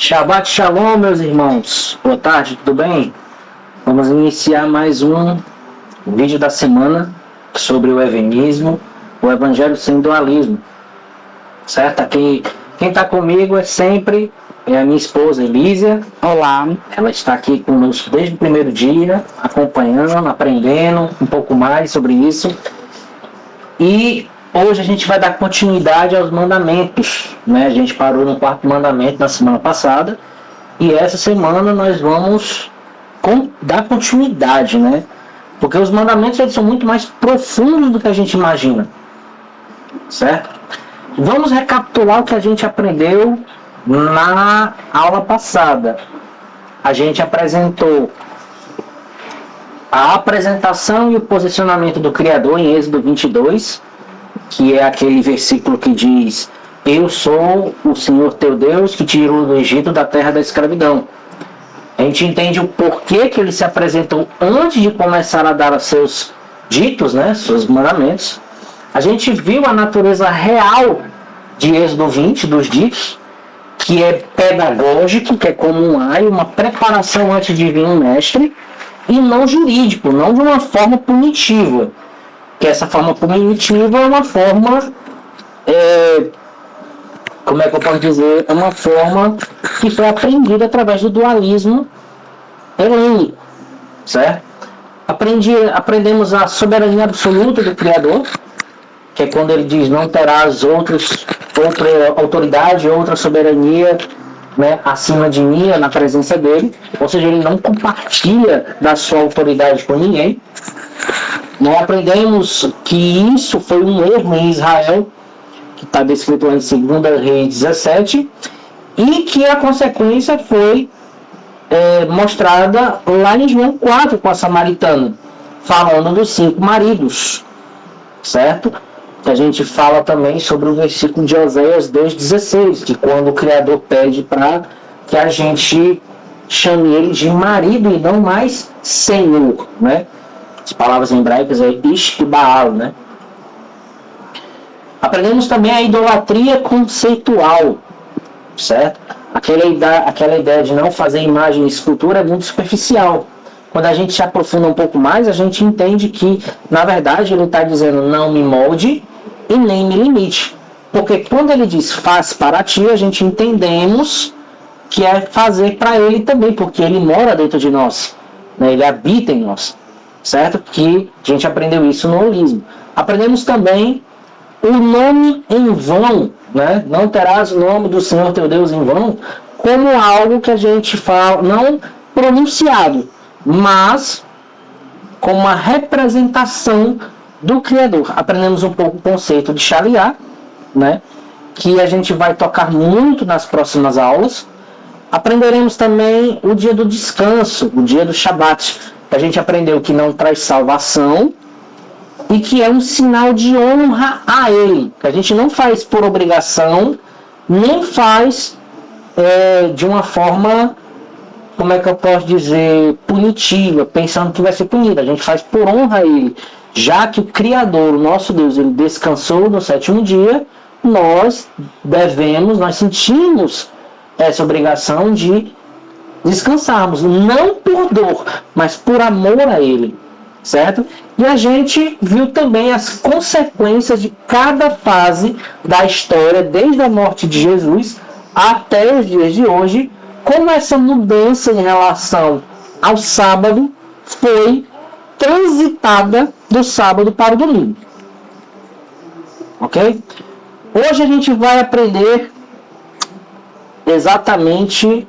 Shabbat Shalom, meus irmãos. Boa tarde, tudo bem? Vamos iniciar mais um vídeo da semana sobre o evenismo, o evangelho sem dualismo. Certo? Aqui, quem está comigo é sempre a minha esposa Elísia. Olá. Ela está aqui conosco desde o primeiro dia, acompanhando, aprendendo um pouco mais sobre isso. E hoje a gente vai dar continuidade aos mandamentos, né? A gente parou no 4º mandamento na semana passada e essa semana nós vamos dar continuidade, né? Porque os mandamentos eles são muito mais profundos do que a gente imagina, certo? Vamos recapitular o que a gente aprendeu na aula passada. A gente apresentou a apresentação e o posicionamento do Criador em Êxodo 22, que é aquele versículo que diz: eu sou o Senhor teu Deus que te tirou do Egito, da terra da escravidão. A gente entende o porquê que ele se apresentou antes de começar a dar os seus ditos, né, seus mandamentos. A gente viu a natureza real de Êxodo 20, dos ditos, que é pedagógico, que é como uma preparação antes de vir um mestre, e não jurídico, não de uma forma punitiva. Que essa forma punitiva é uma forma, como é que eu posso dizer? É uma forma que foi aprendida através do dualismo helênico, certo? Aprendemos a soberania absoluta do Criador, que é quando ele diz: não terás outra autoridade, outra soberania, né, acima de mim, na presença dele. Ou seja, ele não compartilha da sua autoridade com ninguém. Nós aprendemos que isso foi um erro em Israel, que está descrito lá em 2 Reis 17, e que a consequência foi mostrada lá em João 4 com a samaritana, falando dos 5 maridos, certo? A gente fala também sobre o versículo de Oséias 2,16, que quando o Criador pede para que a gente chame ele de marido e não mais senhor, né? As palavras hebraicas é Ish e Baal, né? Aprendemos também a idolatria conceitual, certo? Aquela ideia de não fazer imagem e escultura é muito superficial. Quando a gente se aprofunda um pouco mais, a gente entende que, na verdade, ele está dizendo: não me molde e nem me limite. Porque quando ele diz faz para ti, a gente entendemos que é fazer para ele também, porque ele mora dentro de nós, né? Ele habita em nós, certo? Que a gente aprendeu isso no holismo. Aprendemos também o nome em vão, né? Não terás o nome do Senhor teu Deus em vão, como algo que a gente fala, não pronunciado, mas como uma representação do Criador. Aprendemos um pouco o conceito de Shariá, né? Que a gente vai tocar muito nas próximas aulas. Aprenderemos também o dia do descanso, o dia do Shabat. A gente aprendeu que não traz salvação e que é um sinal de honra a ele. Que a gente não faz por obrigação, nem faz de uma forma, como é que eu posso dizer, punitiva, pensando que vai ser punido. A gente faz por honra a ele. Já que o Criador, o nosso Deus, ele descansou no 7º dia, nós sentimos essa obrigação de descansarmos, não por dor, mas por amor a ele, certo? E a gente viu também as consequências de cada fase da história, desde a morte de Jesus até os dias de hoje, como essa mudança em relação ao sábado foi transitada do sábado para o domingo. Ok? Hoje a gente vai aprender exatamente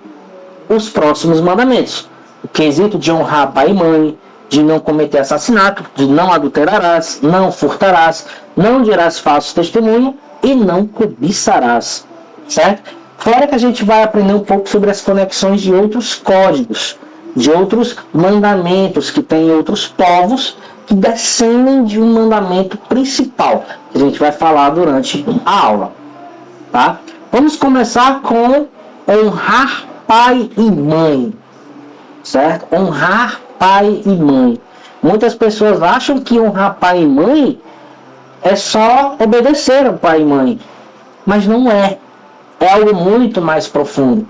os próximos mandamentos. O quesito de honrar pai e mãe, de não cometer assassinato, de não adulterarás, não furtarás, não dirás falso testemunho e não cobiçarás. Certo? Fora que a gente vai aprender um pouco sobre as conexões de outros códigos, de outros mandamentos que tem em outros povos, que descendem de um mandamento principal, que a gente vai falar durante a aula. Tá? Vamos começar com honrar pai e mãe. Certo? Honrar pai e mãe. Muitas pessoas acham que honrar pai e mãe é só obedecer ao pai e mãe. Mas não é. É algo muito mais profundo.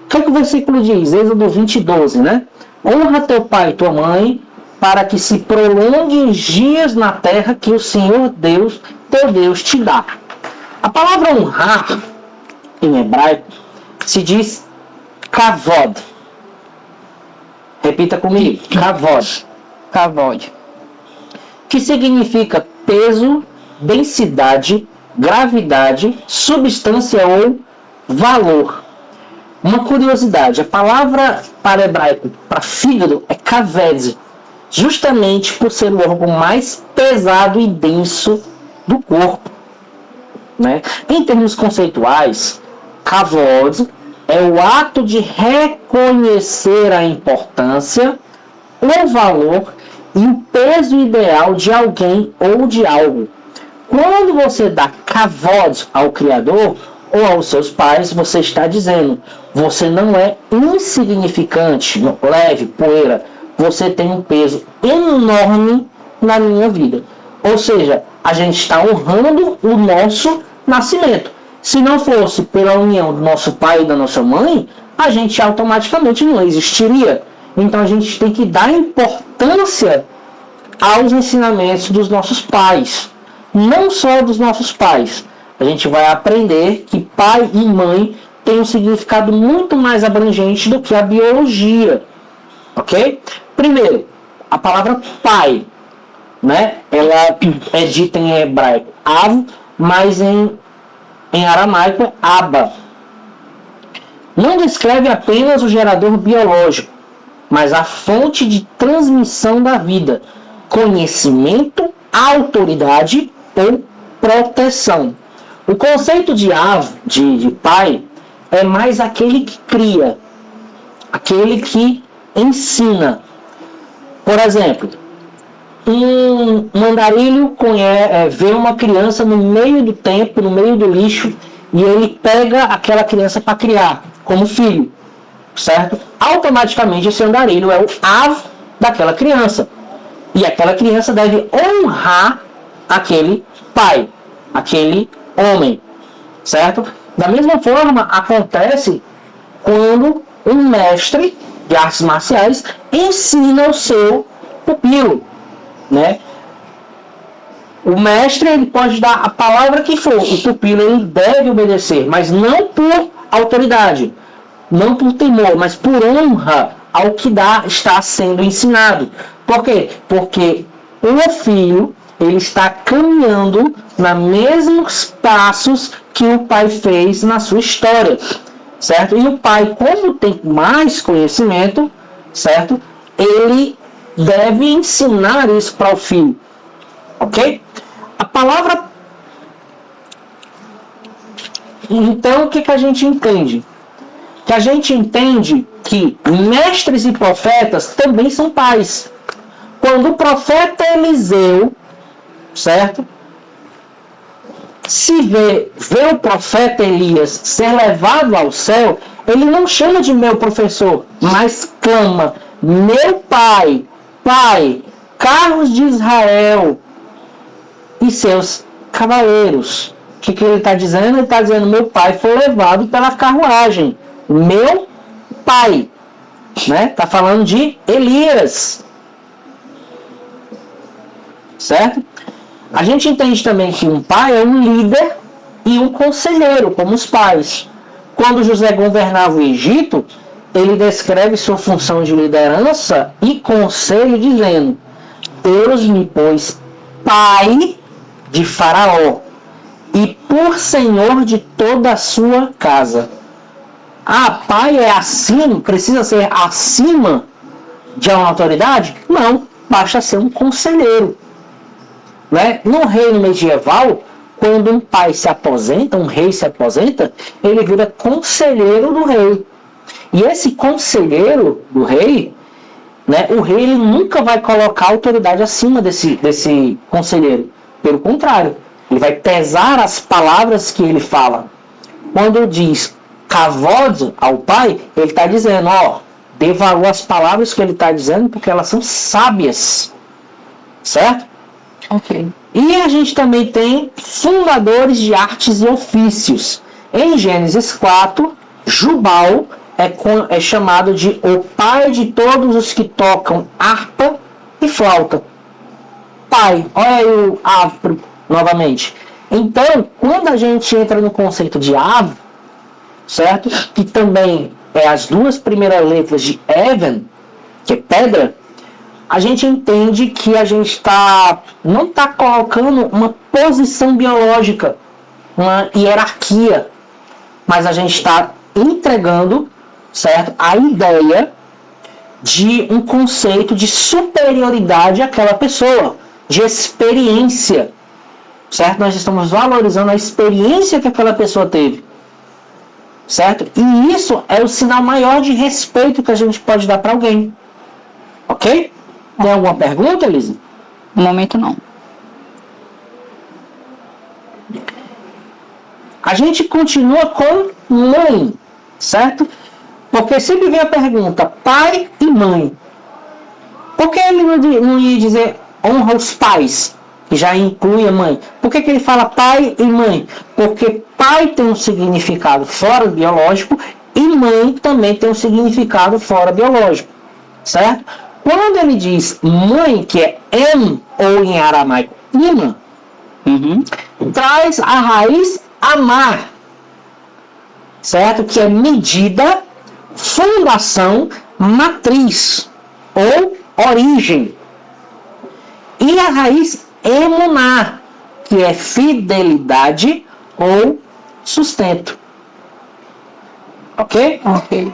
O que é que o versículo diz? Êxodo 20:12, né? Honra teu pai e tua mãe, para que se prolonguem os dias na terra que o Senhor Deus, teu Deus, te dá. A palavra honrar, em hebraico, se diz kavod. Repita comigo, kavod. Kavod. Que significa peso, densidade, gravidade, substância ou valor. Uma curiosidade, a palavra para hebraico, para fígado, é kaved, justamente por ser o órgão mais pesado e denso do corpo. Né? Em termos conceituais, kavod é o ato de reconhecer a importância, o valor e o peso ideal de alguém ou de algo. Quando você dá kavod ao Criador ou aos seus pais, você está dizendo: você não é insignificante, leve, poeira, você tem um peso enorme na minha vida. Ou seja, a gente está honrando o nosso nascimento. Se não fosse pela união do nosso pai e da nossa mãe, a gente automaticamente não existiria. Então a gente tem que dar importância aos ensinamentos dos nossos pais. Não só dos nossos pais. A gente vai aprender que pai e mãe têm um significado muito mais abrangente do que a biologia. Ok? Primeiro, a palavra pai, né? Ela é dita em hebraico av, mas em aramaico é aba. Não descreve apenas o gerador biológico, mas a fonte de transmissão da vida, conhecimento, autoridade ou proteção. O conceito de pai, é mais aquele que cria, aquele que ensina. Por exemplo, um andarilho vê uma criança no meio do tempo, no meio do lixo, e ele pega aquela criança para criar, como filho, certo? Automaticamente esse andarilho é o av daquela criança. E aquela criança deve honrar aquele pai, aquele homem, certo? Da mesma forma, acontece quando um mestre de artes marciais ensina o seu pupilo, né? O mestre, ele pode dar a palavra que for, o pupilo ele deve obedecer, mas não por autoridade, não por temor, mas por honra ao que está sendo ensinado. Por quê? Porque o filho, ele está caminhando nos mesmos passos que o pai fez na sua história, certo? E o pai, como tem mais conhecimento, certo? Ele deve ensinar isso para o filho, ok? A palavra... Então, o que a gente entende? Que a gente entende que mestres e profetas também são pais. Quando o profeta Eliseu, certo? Se vê o profeta Elias ser levado ao céu, ele não chama de meu professor, mas clama: meu pai, carros de Israel e seus cavaleiros. O que ele está dizendo? Ele está dizendo: meu pai foi levado pela carruagem. Meu pai, né? Está falando de Elias, certo? A gente entende também que um pai é um líder e um conselheiro, como os pais. Quando José governava o Egito, ele descreve sua função de liderança e conselho dizendo: Deus me pôs pai de Faraó e por senhor de toda a sua casa. Ah, pai é acima, precisa ser acima de uma autoridade? Não, basta ser um conselheiro. Né? No reino medieval, quando um pai se aposenta, um rei se aposenta, ele vira conselheiro do rei. E esse conselheiro do rei, né, o rei ele nunca vai colocar autoridade acima desse conselheiro. Pelo contrário, ele vai pesar as palavras que ele fala. Quando diz kavod ao pai, ele está dizendo: dê valor às palavras que ele está dizendo, porque elas são sábias. Certo? Ok. E a gente também tem fundadores de artes e ofícios. Em Gênesis 4, Jubal é chamado de o pai de todos os que tocam harpa e flauta. Pai, olha aí o Av novamente. Então, quando a gente entra no conceito de Av, certo? Que também é as duas primeiras letras de Even, que é pedra, a gente entende que a gente não está colocando uma posição biológica, uma hierarquia, mas a gente está entregando, certo, a ideia de um conceito de superioridade àquela pessoa, de experiência, certo? Nós estamos valorizando a experiência que aquela pessoa teve, certo? E isso é o sinal maior de respeito que a gente pode dar para alguém, ok? Tem alguma pergunta, Elisa? No momento não. A gente continua com mãe, certo? Porque sempre vem a pergunta, pai e mãe. Por que ele não ia dizer honra os pais, que já inclui a mãe? Por que ele fala pai e mãe? Porque pai tem um significado fora biológico e mãe também tem um significado fora biológico, certo? Quando ele diz mãe, que é em, ou em aramaico, ima, traz a raiz amar, certo? Que é medida, fundação, matriz ou origem. E a raiz emuná, que é fidelidade ou sustento. Ok? Ok.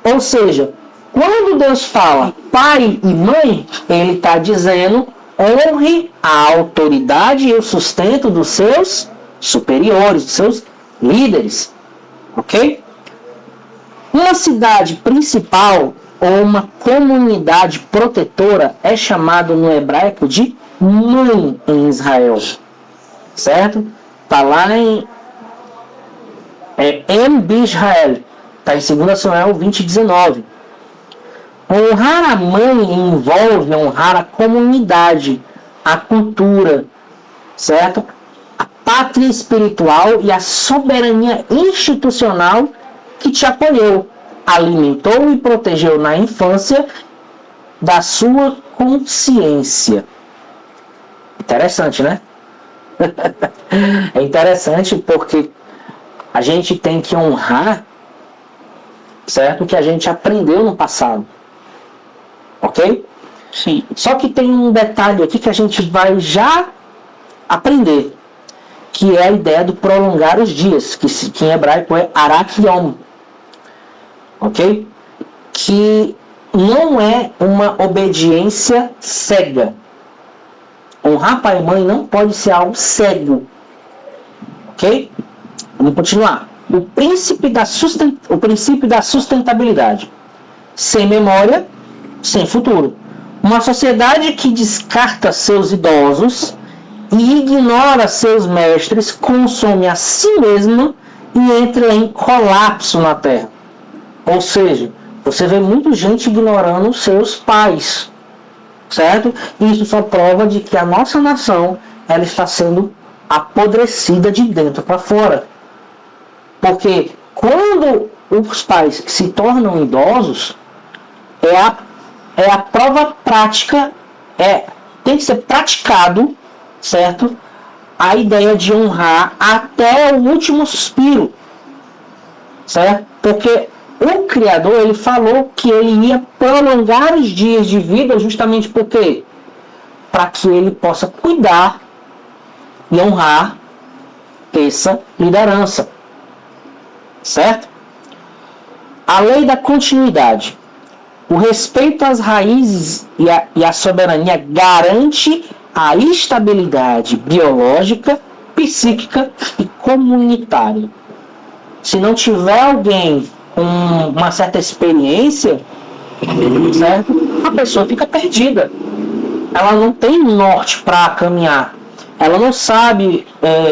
Ou seja, quando Deus fala pai e mãe, ele está dizendo honre a autoridade e o sustento dos seus superiores, dos seus líderes. Ok? Uma cidade principal ou uma comunidade protetora é chamado no hebraico de mãe em Israel. Certo? Está lá em Israel. Está em 2 Samuel 20:19. Honrar a mãe envolve honrar a comunidade, a cultura, certo? A pátria espiritual e a soberania institucional que te acolheu, alimentou e protegeu na infância da sua consciência. Interessante, né? É interessante porque a gente tem que honrar, certo? O que a gente aprendeu no passado. Ok? Sim. Só que tem um detalhe aqui que a gente vai já aprender, que é a ideia do prolongar os dias, que em hebraico é arak yom. Ok? Que não é uma obediência cega. Honrar pai e mãe não pode ser algo cego. Ok? Vamos continuar. O princípio da sustentabilidade. Sem memória, sem futuro. Uma sociedade que descarta seus idosos e ignora seus mestres consome a si mesma e entra em colapso na Terra. Ou seja, você vê muita gente ignorando os seus pais, certo? Isso só prova de que a nossa nação ela está sendo apodrecida de dentro para fora. Porque quando os pais se tornam idosos, é a prova prática, tem que ser praticado, certo? A ideia de honrar até o último suspiro, certo? Porque o Criador, ele falou que ele ia prolongar os dias de vida justamente porque para que ele possa cuidar e honrar essa liderança, certo? A lei da continuidade. O respeito às raízes e a soberania garante a estabilidade biológica, psíquica e comunitária. Se não tiver alguém com uma certa experiência, certo? A pessoa fica perdida. Ela não tem norte para caminhar. Ela não sabe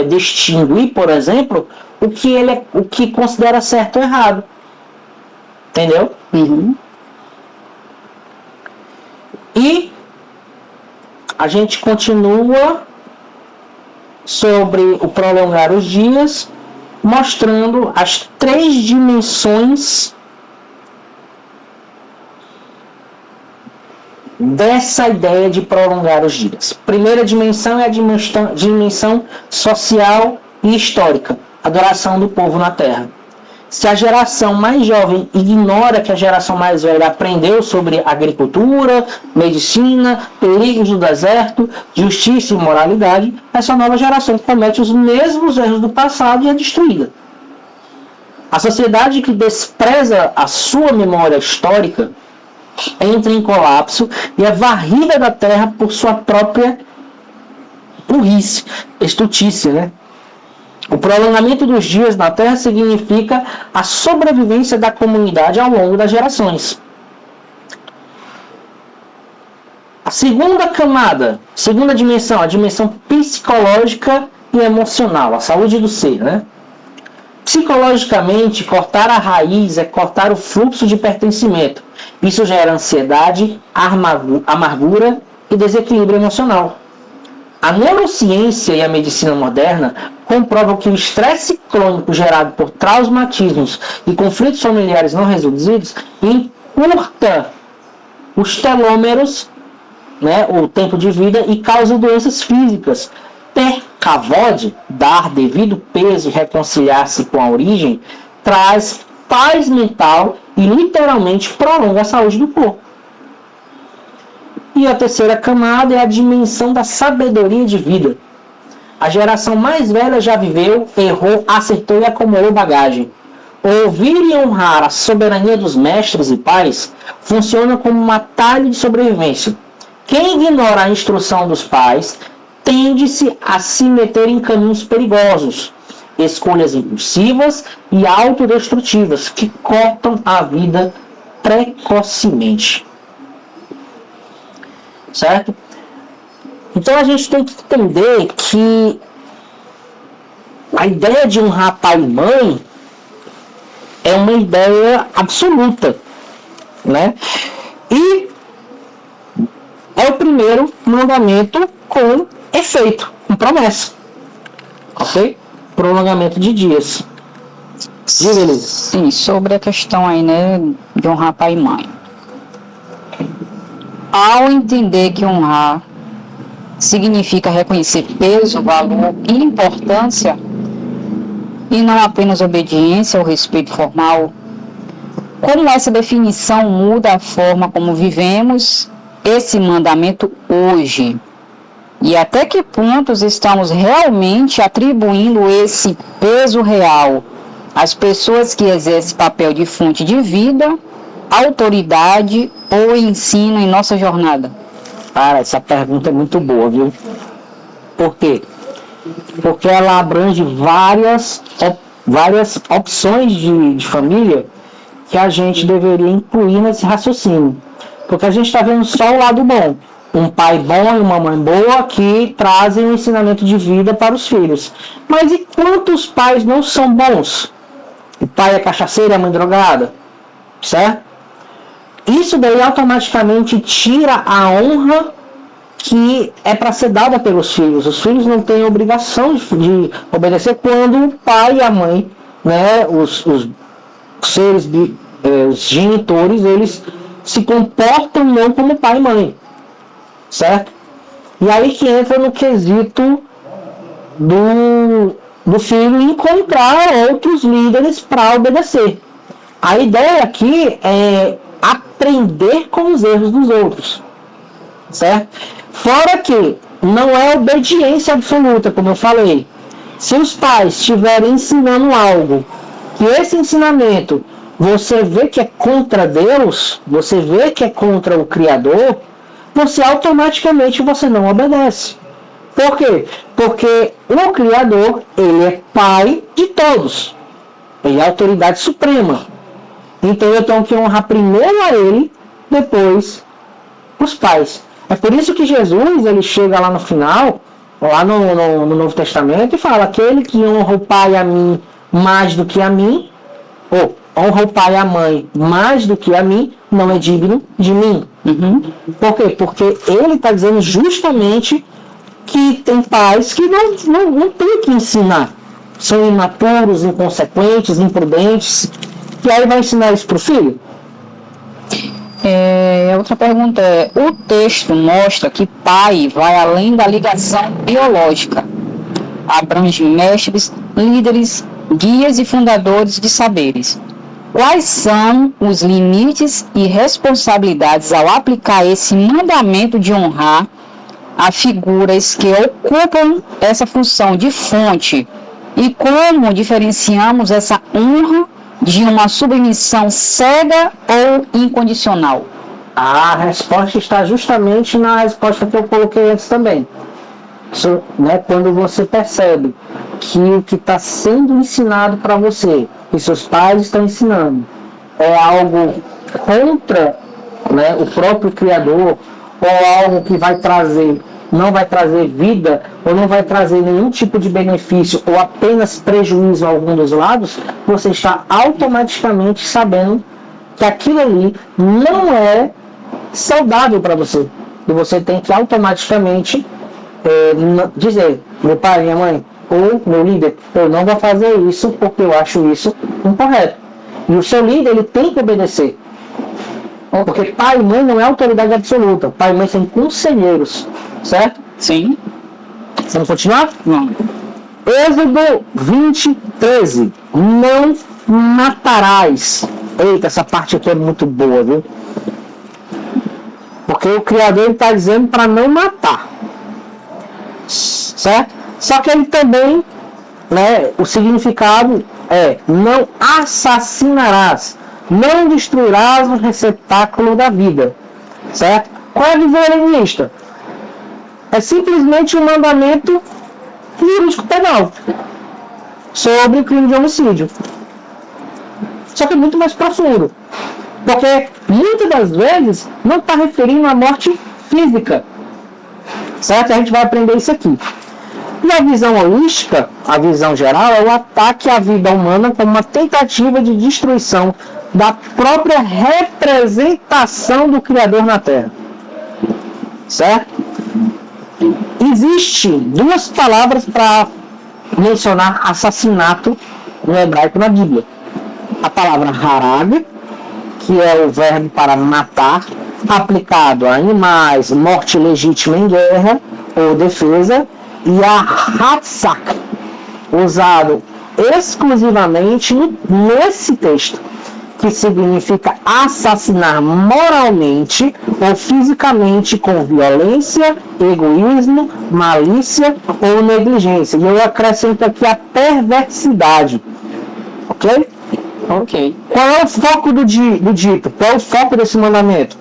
distinguir, por exemplo, o que considera certo ou errado. Entendeu? E a gente continua sobre o prolongar os dias, mostrando as 3 dimensões dessa ideia de prolongar os dias. Primeira dimensão é a dimensão social e histórica, adoração do povo na terra. Se a geração mais jovem ignora que a geração mais velha aprendeu sobre agricultura, medicina, perigos do deserto, justiça e moralidade, essa nova geração comete os mesmos erros do passado e é destruída. A sociedade que despreza a sua memória histórica entra em colapso e é varrida da terra por sua própria burrice, estultícia, né? O prolongamento dos dias na Terra significa a sobrevivência da comunidade ao longo das gerações. A segunda camada, segunda dimensão, a dimensão psicológica e emocional, a saúde do ser, né? Psicologicamente, cortar a raiz é cortar o fluxo de pertencimento. Isso gera ansiedade, amargura e desequilíbrio emocional. A neurociência e a medicina moderna comprovam que o estresse crônico gerado por traumatismos e conflitos familiares não resolvidos encurta os telômeros, né, o tempo de vida, e causa doenças físicas. Ter kavod, dar devido peso e reconciliar-se com a origem, traz paz mental e literalmente prolonga a saúde do corpo. E a terceira camada é a dimensão da sabedoria de vida. A geração mais velha já viveu, errou, acertou e acumulou bagagem. Ouvir e honrar a soberania dos mestres e pais funciona como um atalho de sobrevivência. Quem ignora a instrução dos pais tende-se a se meter em caminhos perigosos, escolhas impulsivas e autodestrutivas que cortam a vida precocemente. Certo? Então a gente tem que entender que a ideia de honrar pai e mãe é uma ideia absoluta, né? E é o primeiro mandamento com efeito, com promessa, ok? Prolongamento de dias. Diga, Elisa. Sim, sobre a questão aí, né, de honrar pai e mãe. Ao entender que honrar significa reconhecer peso, valor e importância, e não apenas obediência ou respeito formal, como essa definição muda a forma como vivemos esse mandamento hoje? E até que pontos estamos realmente atribuindo esse peso real às pessoas que exercem papel de fonte de vida, autoridade ou ensino em nossa jornada? Cara, essa pergunta é muito boa, viu? Por quê? Porque ela abrange várias opções de família que a gente deveria incluir nesse raciocínio. Porque a gente está vendo só o lado bom. Um pai bom e uma mãe boa que trazem um ensinamento de vida para os filhos. Mas e quantos pais não são bons? O pai é cachaceiro e a mãe drogada, certo? Isso daí automaticamente tira a honra que é para ser dada pelos filhos. Os filhos não têm obrigação de obedecer quando o pai e a mãe, né, os seres, os genitores, eles se comportam não como pai e mãe, certo? E aí que entra no quesito do filho encontrar outros líderes para obedecer. A ideia aqui é aprender com os erros dos outros, certo? Fora que não é obediência absoluta, como eu falei. Se os pais estiverem ensinando algo, que esse ensinamento você vê que é contra Deus, você vê que é contra o Criador, você automaticamente você não obedece. Por quê? Porque o Criador, ele é pai de todos. Ele é a autoridade suprema. Então eu tenho que honrar primeiro a ele, depois os pais. É por isso que Jesus, ele chega lá no final, lá no Novo Testamento, e fala: aquele que honra o pai a mim mais do que a mim, ou honra o pai e a mãe mais do que a mim, não é digno de mim. Por quê? Porque ele está dizendo justamente que tem pais que não tem que ensinar. São imaturos, inconsequentes, imprudentes. E aí vai ensinar isso para o filho? Outra pergunta é: o texto mostra que pai vai além da ligação biológica, abrange mestres, líderes, guias e fundadores de saberes. Quais são os limites e responsabilidades ao aplicar esse mandamento de honrar a figuras que ocupam essa função de fonte? E como diferenciamos essa honra de uma submissão cega ou incondicional? A resposta está justamente na resposta que eu coloquei antes também. Né, quando você percebe que o que está sendo ensinado para você, que seus pais estão ensinando, é algo contra, né, o próprio Criador, ou algo que não vai trazer vida, ou não vai trazer nenhum tipo de benefício, ou apenas prejuízo a algum dos lados, você está automaticamente sabendo que aquilo ali não é saudável para você. E você tem que automaticamente dizer: meu pai, minha mãe, ou meu líder, eu não vou fazer isso porque eu acho isso incorreto. E o seu líder, ele tem que obedecer. Porque pai e mãe não é autoridade absoluta. Pai e mãe são conselheiros, certo? Sim. Vamos continuar? Não. Êxodo 20:13. Não matarás. Eita, essa parte aqui é muito boa, viu? Porque o Criador está dizendo para não matar. Certo? Só que ele também, né, o significado é: não assassinarás, não destruirás o receptáculo da vida. Certo? Qual é a visão helenista? É simplesmente um mandamento jurídico penal sobre o crime de homicídio. Só que é muito mais profundo. Porque muitas das vezes não está referindo à morte física. Certo? A gente vai aprender isso aqui. E a visão holística, a visão geral, é o ataque à vida humana como uma tentativa de destruição da própria representação do Criador na Terra. Certo? Existem duas palavras para mencionar assassinato no hebraico na Bíblia. A palavra harag, que é o verbo para matar, aplicado a animais, morte legítima em guerra ou defesa, e a hatsak, usado exclusivamente nesse texto, que significa assassinar moralmente ou fisicamente com violência, egoísmo, malícia ou negligência. E eu acrescento aqui a perversidade. Ok? Ok. Qual é o foco do dito? Qual é o foco desse mandamento?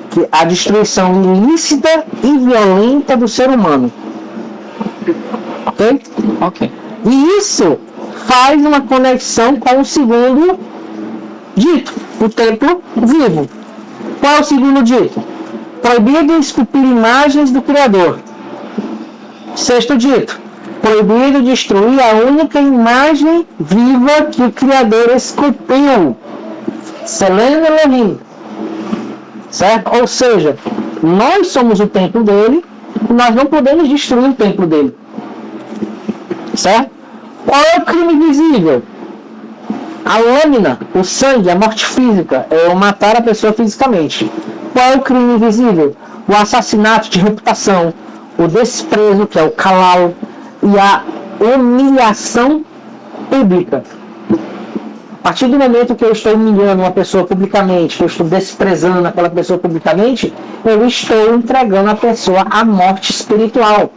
Que a destruição ilícita e violenta do ser humano. Ok? Ok. E isso faz uma conexão com o segundo dito, o templo vivo. Qual é o segundo dito? Proibido esculpir imagens do Criador. Sexto dito: proibido destruir a única imagem viva que o Criador esculpiu. Selene Elohim. Certo? Ou seja, nós somos o templo dele e nós não podemos destruir o templo dele. Certo? Qual é o crime visível? A lâmina, o sangue, a morte física, é o matar a pessoa fisicamente. Qual é o crime invisível? O assassinato de reputação, o desprezo, que é o kalal, e a humilhação pública. A partir do momento que eu estou humilhando uma pessoa publicamente, que eu estou desprezando aquela pessoa publicamente, eu estou entregando a pessoa à morte espiritual.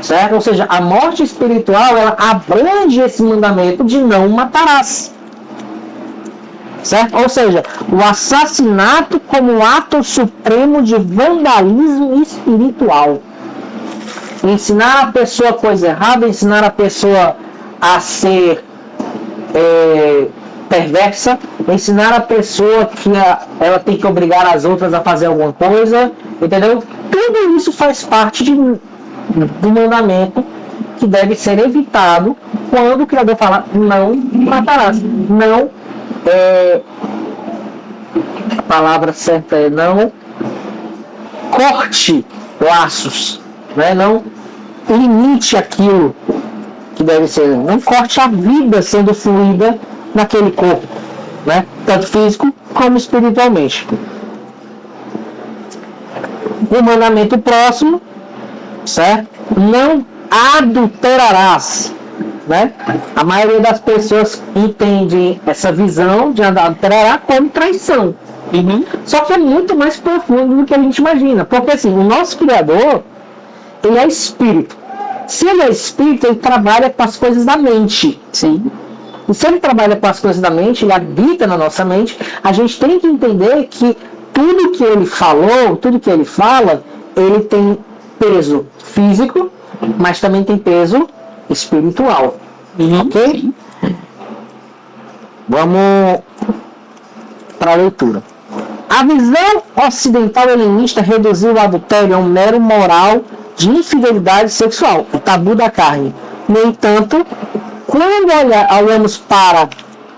Certo? Ou seja, a morte espiritual, ela abrange esse mandamento de não matarás. Certo? Ou seja, o assassinato como ato supremo de vandalismo espiritual. Ensinar a pessoa coisa errada, ensinar a pessoa a ser perversa, ensinar a pessoa que ela tem que obrigar as outras a fazer alguma coisa, entendeu? Tudo isso faz parte do mandamento que deve ser evitado quando o Criador fala: não matarás. Não, a palavra certa é não corte laços, né? Não limite aquilo que deve ser, não corte a vida sendo fluída naquele corpo, né? Tanto físico como espiritualmente. O mandamento próximo, certo? Não adulterarás, né? A maioria das pessoas entende essa visão de adulterar como traição. Só que é muito mais profundo do que a gente imagina, porque assim, o nosso Criador, ele é espírito. Se ele é espírito, ele trabalha com as coisas da mente. Sim. E se ele trabalha com as coisas da mente, ele habita na nossa mente, a gente tem que entender que tudo que ele falou, tudo que ele fala, ele tem peso físico, mas também tem peso espiritual. Ok? Sim. Vamos para a leitura. A visão ocidental helenista reduziu o adultério a um mero moral de infidelidade sexual, o tabu da carne. No entanto, quando olhamos para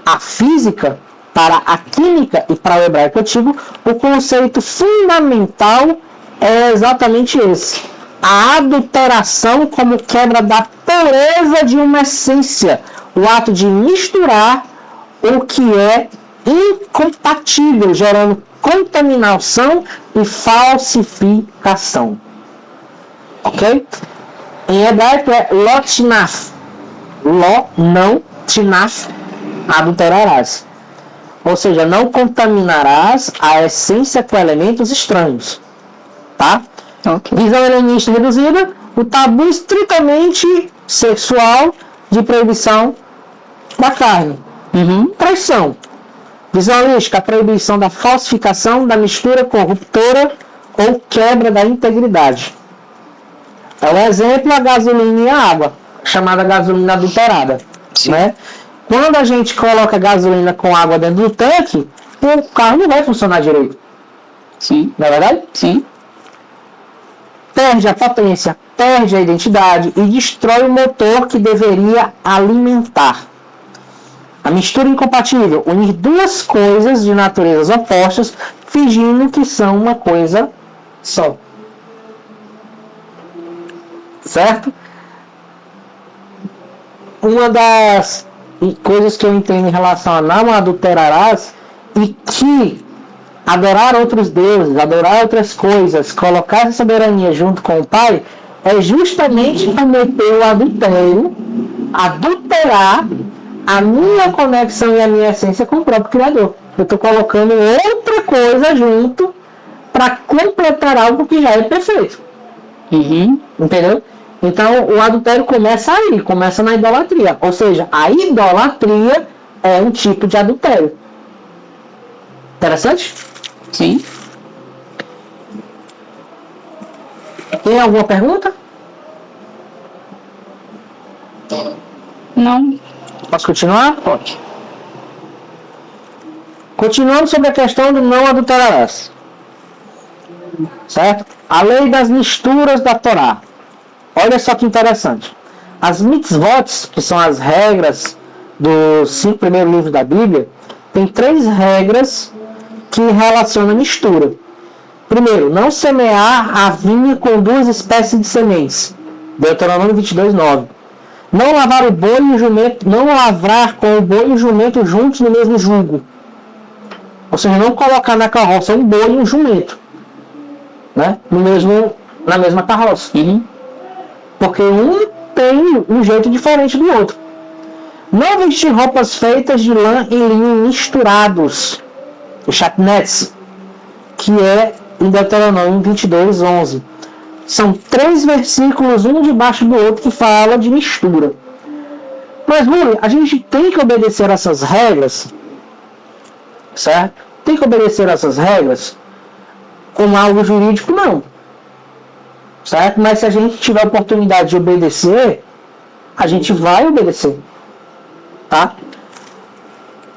a física, para a química e para o hebraico antigo, o conceito fundamental é exatamente esse: a adulteração como quebra da pureza de uma essência, o ato de misturar o que é incompatível, gerando contaminação e falsificação. Ok? Em hebraico é lotinaf. Lo, não, tinaf, adulterarás. Ou seja, não contaminarás a essência com elementos estranhos. Tá? Ok. Visão helenista reduzida, o tabu estritamente sexual de proibição da carne. Traição. Visão holística, a proibição da falsificação, da mistura corruptora ou quebra da integridade. É um exemplo a gasolina e a água, chamada gasolina adulterada. Né? Quando a gente coloca gasolina com água dentro do tanque, o carro não vai funcionar direito. Sim. Não é verdade? Sim. Perde a potência, perde a identidade e destrói o motor que deveria alimentar. A mistura incompatível, unir duas coisas de naturezas opostas, fingindo que são uma coisa só. Certo? Uma das coisas que eu entendo em relação a não adulterarás e que adorar outros deuses, adorar outras coisas, colocar essa soberania junto com o Pai, é justamente cometer o adultério, adulterar a minha conexão e a minha essência com o próprio Criador. Eu estou colocando outra coisa junto para completar algo que já é perfeito. Entendeu? Então o adultério começa aí, começa na idolatria. Ou seja, a idolatria é um tipo de adultério. Interessante? Sim. Tem alguma pergunta? Não. Posso continuar? Pode. Continuando sobre a questão do não adulterarás. Certo? A lei das misturas da Torá. Olha só que interessante. As mitzvot, que são as regras dos 5 primeiros livros da Bíblia, tem 3 regras que relacionam a mistura. Primeiro, não semear a vinha com 2 espécies de sementes. Deuteronômio 22:9. Não lavar o boi e o jumento, não lavrar com o boi e o jumento juntos no mesmo jugo. Ou seja, não colocar na carroça um boi e um jumento, né? Na mesma carroça. Porque um tem um jeito diferente do outro. Não vestir roupas feitas de lã e linho misturados. O chatnetz, que é em Deuteronômio 22:11. São 3 versículos, um debaixo do outro, que fala de mistura. Mas, Rui, a gente tem que obedecer essas regras, certo? Tem que obedecer essas regras como algo jurídico, não. Certo? Mas se a gente tiver a oportunidade de obedecer, a gente vai obedecer. Tá?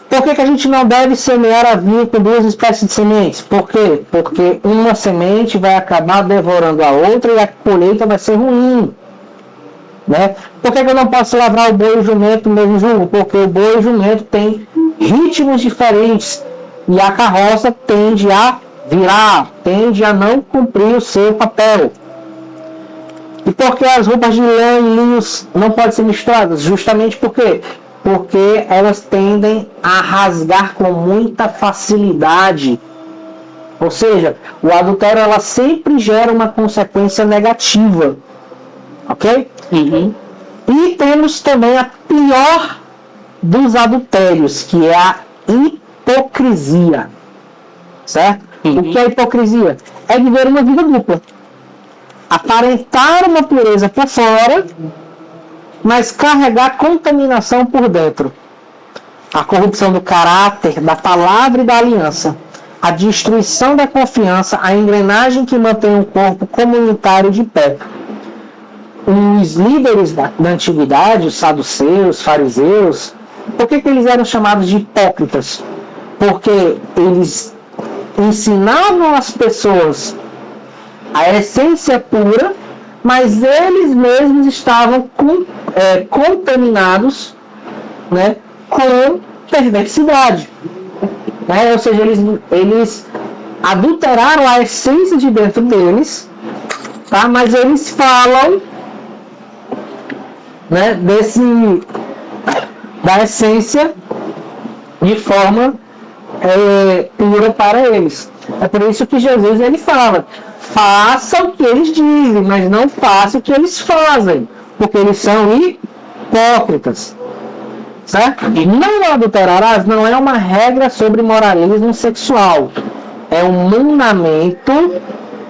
Por que a gente não deve semear a vinha com 2 espécies de sementes? Por quê? Porque uma semente vai acabar devorando a outra e a colheita vai ser ruim. Né? Por que eu não posso lavrar o boi e o jumento no mesmo jugo? Porque o boi e o jumento têm ritmos diferentes e a carroça tende a virar, tende a não cumprir o seu papel. E por que as roupas de lã e linhos não podem ser misturadas? Justamente porque porque elas tendem a rasgar com muita facilidade. Ou seja, o adultério ela sempre gera uma consequência negativa. Ok? Uhum. E temos também a pior dos adultérios, que é a hipocrisia. Certo? Uhum. O que é hipocrisia? É viver uma vida dupla. Aparentar uma pureza por fora, mas carregar contaminação por dentro. A corrupção do caráter, da palavra e da aliança. A destruição da confiança, a engrenagem que mantém o corpo comunitário de pé. Os líderes da antiguidade, os saduceus, fariseus, por que eles eram chamados de hipócritas? Porque eles ensinavam as pessoas a essência pura, mas eles mesmos estavam contaminados, né, com perversidade. Né? Ou seja, eles adulteraram a essência de dentro deles, tá? Mas eles falam, né, da essência de forma pura para eles. É por isso que Jesus ele fala: faça o que eles dizem, mas não faça o que eles fazem, porque eles são hipócritas. Certo? E não adulterarás não é uma regra sobre moralismo sexual, é um mandamento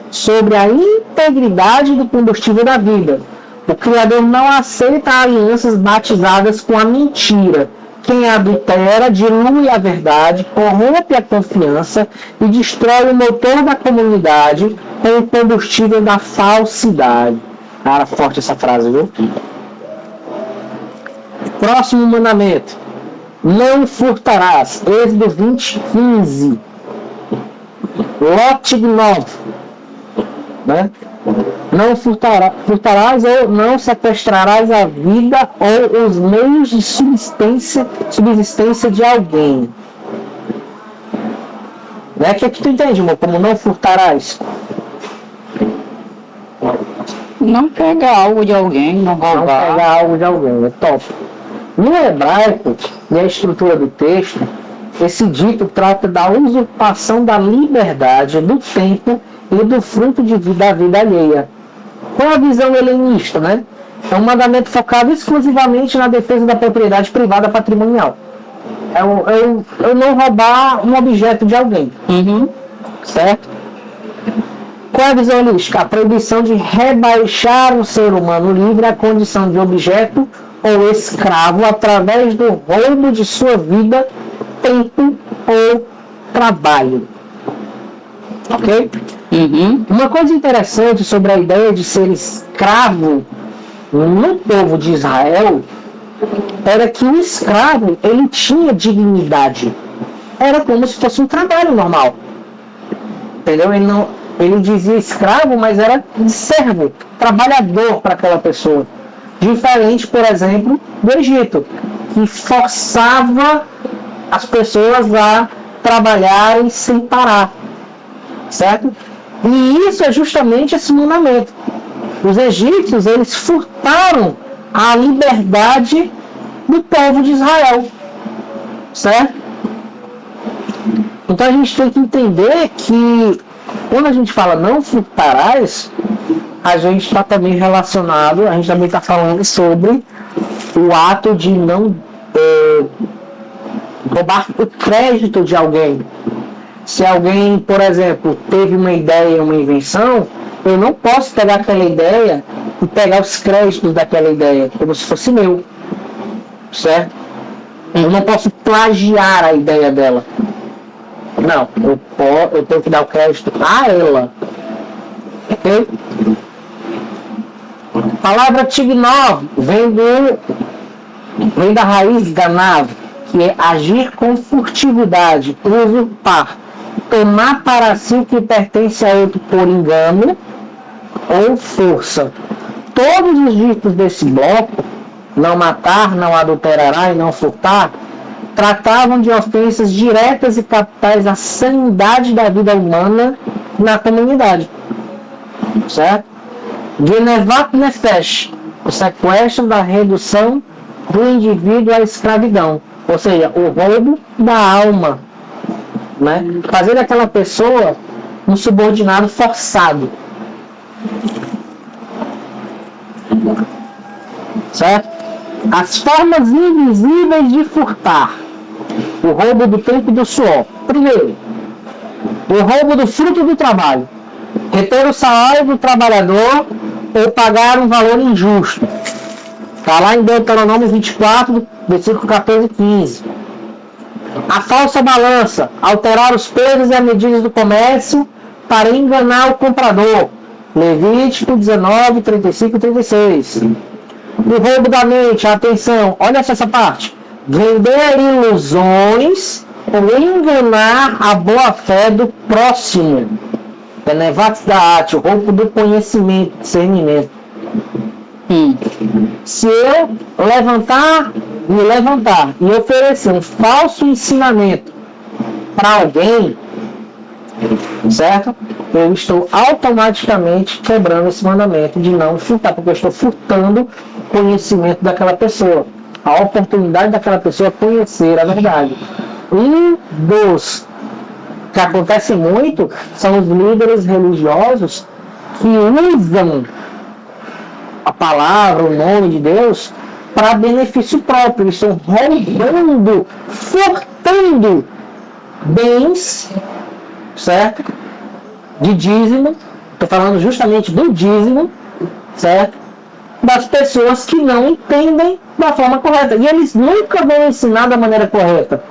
sobre a integridade do combustível da vida. O Criador não aceita alianças batizadas com a mentira. Quem adultera dilui a verdade, corrompe a confiança e destrói o motor da comunidade com o combustível da falsidade. Cara, forte essa frase, viu? Próximo mandamento: não furtarás. Êxodo 20:15. Lot 9. Né? Não furtarás ou não sequestrarás a vida ou os meios de subsistência de alguém. Né? O que tu entende, amor? Como não furtarás? Não pegar algo de alguém, não roubar. Não pegar algo de alguém, é top. No hebraico, e a estrutura do texto, esse dito trata da usurpação da liberdade, do tempo e do fruto da vida alheia. Com a visão helenista, né? É um mandamento focado exclusivamente na defesa da propriedade privada patrimonial. É não roubar um objeto de alguém. Uhum. Certo? Qual é a visão holística? A proibição de rebaixar o ser humano livre à condição de objeto ou escravo através do roubo de sua vida, tempo ou trabalho. Ok? Uhum. Uma coisa interessante sobre a ideia de ser escravo no povo de Israel era que o escravo ele tinha dignidade. Era como se fosse um trabalho normal. Entendeu? Ele dizia escravo, mas era servo, trabalhador para aquela pessoa. Diferente, por exemplo, do Egito, que forçava as pessoas a trabalharem sem parar. Certo? E isso é justamente esse mandamento. Os egípcios, eles furtaram a liberdade do povo de Israel. Certo? Então a gente tem que entender que quando a gente fala não furtarás, a gente está também relacionado, a gente também está falando sobre o ato de não roubar o crédito de alguém. Se alguém, por exemplo, teve uma ideia, uma invenção, eu não posso pegar aquela ideia e pegar os créditos daquela ideia, como se fosse meu. Certo? Eu não posso plagiar a ideia dela. Não, eu tenho que dar o crédito a ela. Ok? A palavra tignov vem da raiz ganav, que é agir com furtividade, usurpar, tomar para si o que pertence a outro por engano ou força. Todos os ditos desse bloco, não matar, não adulterará e não furtar, tratavam de ofensas diretas e capitais à sanidade da vida humana na comunidade. Certo? Genevat Nefesh, o sequestro da redução do indivíduo à escravidão, ou seja, o roubo da alma, né? Fazer daquela pessoa um subordinado forçado, certo? As formas invisíveis de furtar: o roubo do tempo e do suor. Primeiro, o roubo do fruto do trabalho, reter o salário do trabalhador ou pagar um valor injusto. Está lá em Deuteronômio 24, versículo 14 e 15. A falsa balança, alterar os pesos e as medidas do comércio para enganar o comprador. Levítico 19, 35 e 36. O roubo da mente, atenção, olha essa parte. Vender ilusões ou enganar a boa-fé do próximo. Benevates da arte, o roubo do conhecimento, discernimento. Se eu me levantar e oferecer um falso ensinamento para alguém, certo? Eu estou automaticamente quebrando esse mandamento de não furtar, porque eu estou furtando o conhecimento daquela pessoa, a oportunidade daquela pessoa conhecer a verdade. Um dos que acontece muito são os líderes religiosos que usam a palavra, o nome de Deus, para benefício próprio. Eles estão roubando, furtando bens, certo? De dízimo, estou falando justamente do dízimo, certo? Das pessoas que não entendem da forma correta. E eles nunca vão ensinar da maneira correta.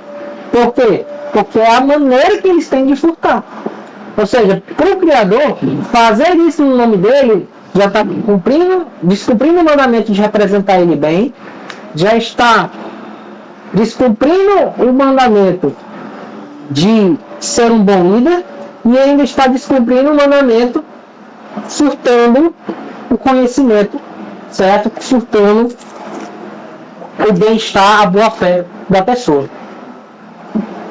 Por quê? Porque é a maneira que eles têm de furtar. Ou seja, para o Criador, fazer isso no nome dele já está descumprindo o mandamento de representar ele bem, já está descumprindo o mandamento de ser um bom líder e ainda está descumprindo o mandamento, furtando o conhecimento, certo? Furtando o bem-estar, a boa-fé da pessoa.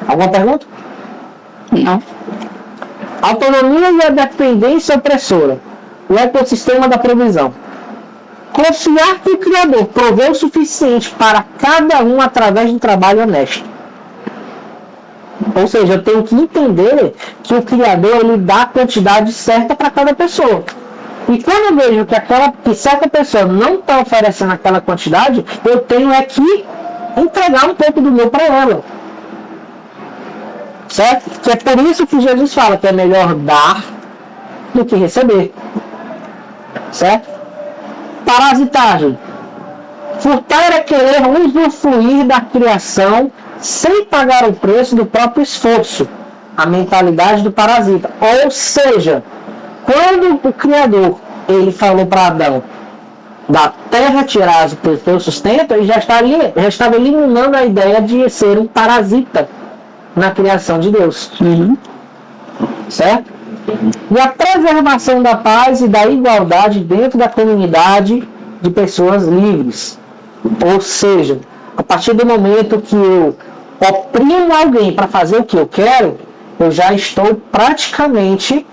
Alguma pergunta? Não. Autonomia e a dependência opressora. O ecossistema da provisão. Confiar que o Criador proveu o suficiente para cada um através de um trabalho honesto. Ou seja, eu tenho que entender que o Criador ele dá a quantidade certa para cada pessoa. E quando eu vejo que certa pessoa não está oferecendo aquela quantidade, eu tenho que entregar um pouco do meu para ela. Certo? Que é por isso que Jesus fala que é melhor dar do que receber. Certo? Parasitagem. Furtar é querer usufruir da criação sem pagar o preço do próprio esforço. A mentalidade do parasita. Ou seja, quando o Criador ele falou para Adão: da terra tirás o teu sustento, ele já estava eliminando a ideia de ser um parasita na criação de Deus. Certo? E a preservação da paz e da igualdade dentro da comunidade de pessoas livres. Ou seja, a partir do momento que eu oprimo alguém para fazer o que eu quero, eu já estou praticamente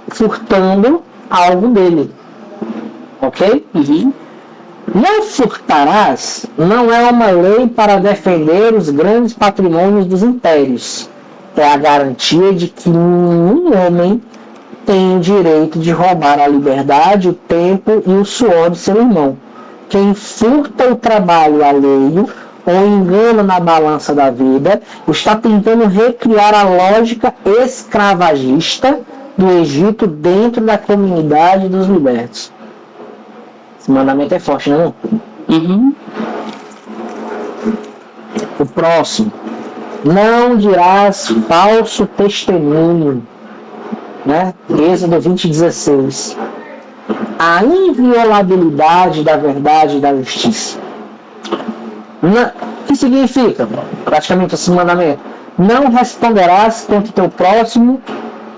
furtando algo dele. Ok? Não furtarás não é uma lei para defender os grandes patrimônios dos impérios. É a garantia de que nenhum homem tem o direito de roubar a liberdade, o tempo e o suor de seu irmão. Quem furta o trabalho alheio ou engana na balança da vida está tentando recriar a lógica escravagista do Egito dentro da comunidade dos libertos. Esse mandamento é forte, não é? O próximo. Não dirás falso testemunho. Né? Êxodo 20:16. A inviolabilidade da verdade e da justiça. O que significa? Praticamente esse mandamento. Não responderás contra o teu próximo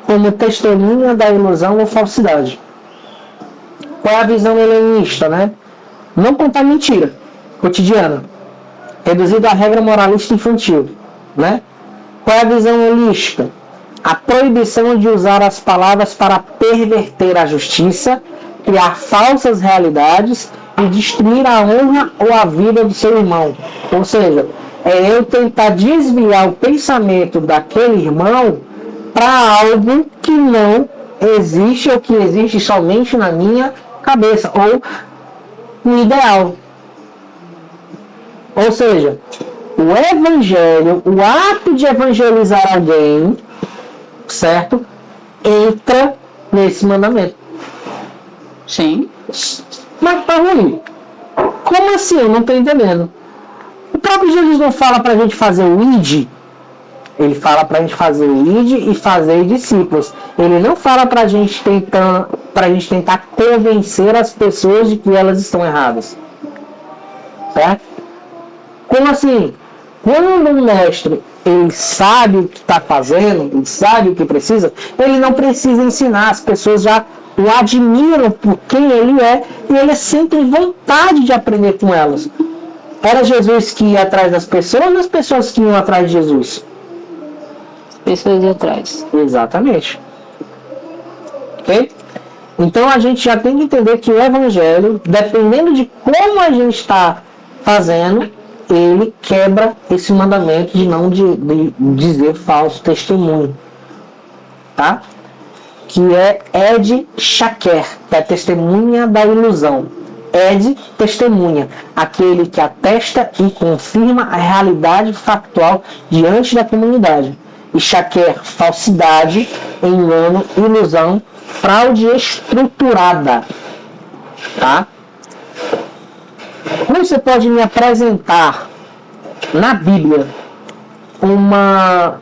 como testemunha da ilusão ou falsidade. Qual é a visão helenista, né? Não contar mentira cotidiana, reduzido à regra moralista infantil, né? Qual é a visão holística? A proibição de usar as palavras para perverter a justiça, criar falsas realidades e destruir a honra ou a vida do seu irmão. Ou seja, é eu tentar desviar o pensamento daquele irmão para algo que não existe ou que existe somente na minha cabeça, ou no ideal. Ou seja, o evangelho, o ato de evangelizar alguém, certo? Entra nesse mandamento. Sim. Mas tá ruim. Como assim? Eu não estou entendendo. O próprio Jesus não fala para a gente fazer o id. Ele fala para a gente fazer o id e fazer discípulos. Ele não fala para a gente tentar convencer as pessoas de que elas estão erradas. Certo? Como assim? Quando um mestre ele sabe o que está fazendo, ele sabe o que precisa, ele não precisa ensinar, as pessoas já o admiram por quem ele é e ele sentem vontade de aprender com elas. Era Jesus que ia atrás das pessoas ou as pessoas que iam atrás de Jesus? As pessoas iam atrás. Exatamente. Ok? Então a gente já tem que entender que o evangelho, dependendo de como a gente está fazendo, ele quebra esse mandamento de não de dizer falso testemunho. Tá? Que é Ed Shaker, que é a testemunha da ilusão. Ed, testemunha, aquele que atesta e confirma a realidade factual diante da comunidade. E Shaker, falsidade, engano, ilusão, fraude estruturada. Tá? Como você pode me apresentar na Bíblia uma